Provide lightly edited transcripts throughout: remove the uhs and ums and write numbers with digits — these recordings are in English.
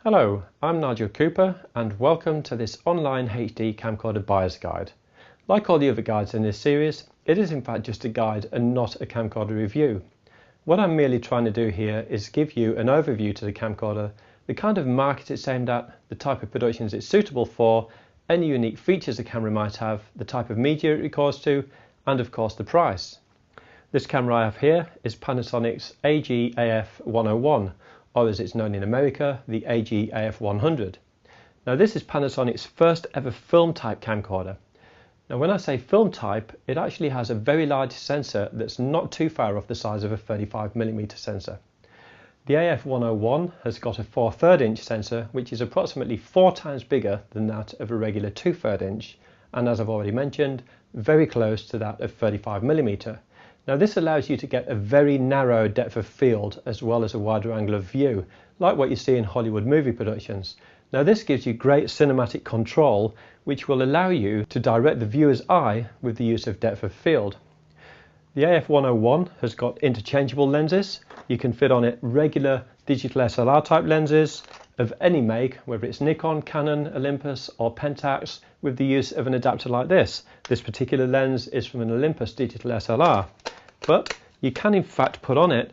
Hello, I'm Nigel Cooper and welcome to this online HD camcorder buyer's guide. Like all the other guides in this series, it is in fact just a guide and not a camcorder review. What I'm merely trying to do here is give you an overview to the camcorder, the kind of market it's aimed at, the type of productions it's suitable for, any unique features the camera might have, the type of media it records to, and of course the price. This camera I have here is Panasonic's AG-AF101, or as it's known in America, the AG-AF100. Now this is Panasonic's first ever film type camcorder. Now when I say film type, it actually has a very large sensor that's not too far off the size of a 35mm sensor. The AF101 has got a 4/3 inch sensor, which is approximately 4 times bigger than that of a regular 2/3 inch, and as I've already mentioned, very close to that of 35mm. Now this allows you to get a very narrow depth of field as well as a wider angle of view, like what you see in Hollywood movie productions. Now this gives you great cinematic control, which will allow you to direct the viewer's eye with the use of depth of field. The AF101 has got interchangeable lenses. You can fit on it regular digital SLR type lenses of any make, whether it's Nikon, Canon, Olympus or Pentax, with the use of an adapter like this. This particular lens is from an Olympus digital SLR, but you can in fact put on it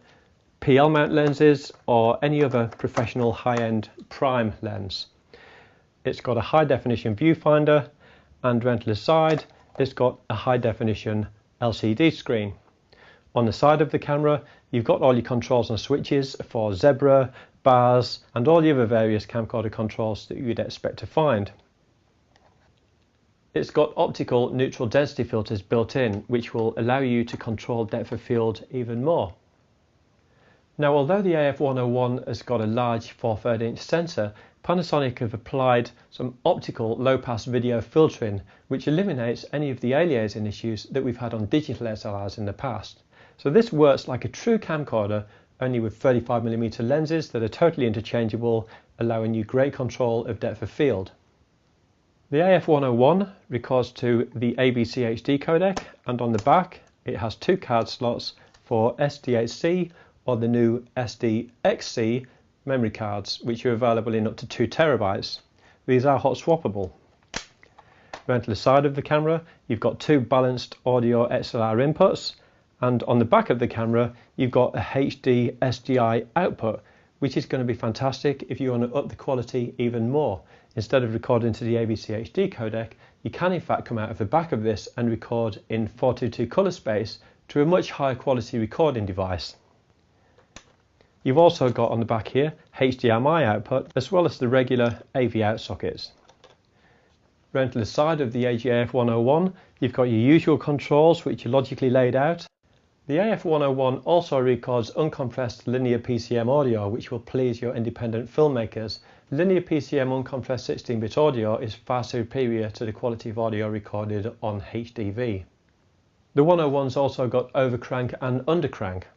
PL mount lenses or any other professional high-end prime lens. It's got a high definition viewfinder, and around to the side it's got a high definition LCD screen. On the side of the camera you've got all your controls and switches for zebra, bars and all the other various camcorder controls that you'd expect to find. It's got optical neutral density filters built in, which will allow you to control depth of field even more. Now although the AF101 has got a large 4/3 inch sensor, Panasonic have applied some optical low-pass video filtering which eliminates any of the aliasing issues that we've had on digital SLRs in the past. So this works like a true camcorder, only with 35mm lenses that are totally interchangeable, allowing you great control of depth of field. The AF101 records to the ABCHD codec, and on the back it has 2 card slots for SDHC or the new SDXC memory cards, which are available in up to 2 terabytes. These are hot swappable. Around to the side of the camera you've got 2 balanced audio XLR inputs, and on the back of the camera you've got a HD SDI output, which is going to be fantastic if you want to up the quality even more. Instead of recording to the ABCHD codec, you can in fact come out of the back of this and record in 4:2 colour space to a much higher quality recording device. You've also got on the back here HDMI output as well as the regular AV out sockets. Round to the side of the AG-AF101 you've got your usual controls which are logically laid out. The AF101 also records uncompressed linear PCM audio, which will please your independent filmmakers. Linear PCM uncompressed 16-bit audio is far superior to the quality of audio recorded on HDV. The 101's also got overcrank and undercrank.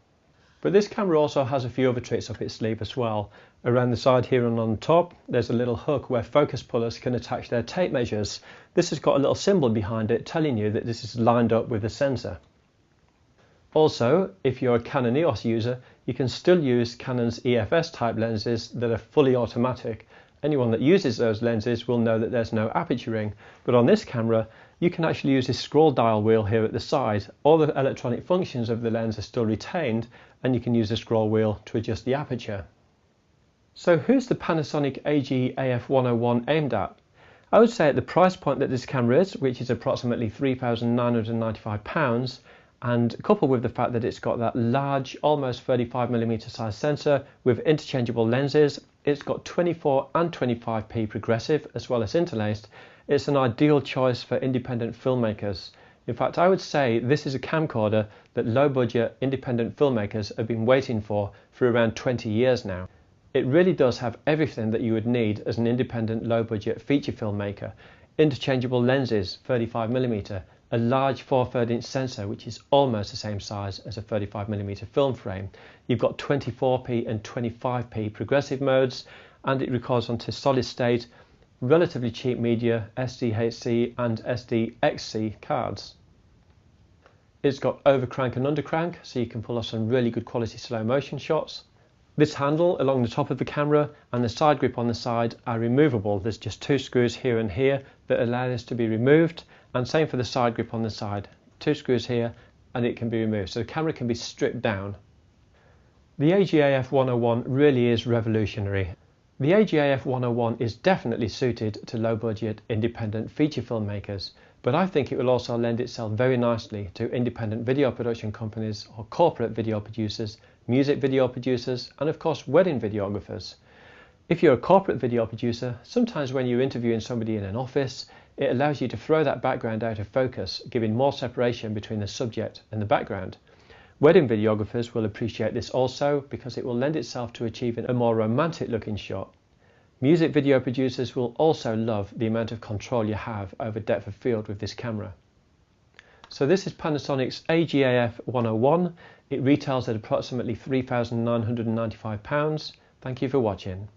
But this camera also has a few other tricks up its sleeve as well. Around the side here and on top there's a little hook where focus pullers can attach their tape measures. This has got a little symbol behind it telling you that this is lined up with the sensor. Also, if you're a Canon EOS user, you can still use Canon's EFS type lenses that are fully automatic. Anyone that uses those lenses will know that there's no aperture ring, but on this camera you can actually use this scroll dial wheel here at the side. All the electronic functions of the lens are still retained, and you can use the scroll wheel to adjust the aperture. So who's the Panasonic AG-AF101 aimed at? I would say at the price point that this camera is, which is approximately £3,995, and coupled with the fact that it's got that large, almost 35mm size sensor with interchangeable lenses, it's got 24 and 25p progressive as well as interlaced, it's an ideal choice for independent filmmakers. In fact, I would say this is a camcorder that low-budget independent filmmakers have been waiting for around 20 years now. It really does have everything that you would need as an independent low-budget feature filmmaker. Interchangeable lenses, 35mm, a large 4/3 inch sensor which is almost the same size as a 35mm film frame. You've got 24p and 25p progressive modes, and it records onto solid state, relatively cheap media, SDHC and SDXC cards. It's got overcrank and undercrank, so you can pull off some really good quality slow motion shots. This handle along the top of the camera and the side grip on the side are removable. There's just 2 screws here and here that allow this to be removed, and same for the side grip on the side. 2 screws here and it can be removed, so the camera can be stripped down. The AGAF 101 really is revolutionary. The AGAF 101 is definitely suited to low budget independent feature filmmakers, but I think it will also lend itself very nicely to independent video production companies or corporate video producers, music video producers, and of course wedding videographers. If you're a corporate video producer, sometimes when you're interviewing somebody in an office, it allows you to throw that background out of focus, giving more separation between the subject and the background. Wedding videographers will appreciate this also because it will lend itself to achieving a more romantic looking shot. Music video producers will also love the amount of control you have over depth of field with this camera. So this is Panasonic's AGAF 101. It retails at approximately £3,995. Thank you for watching.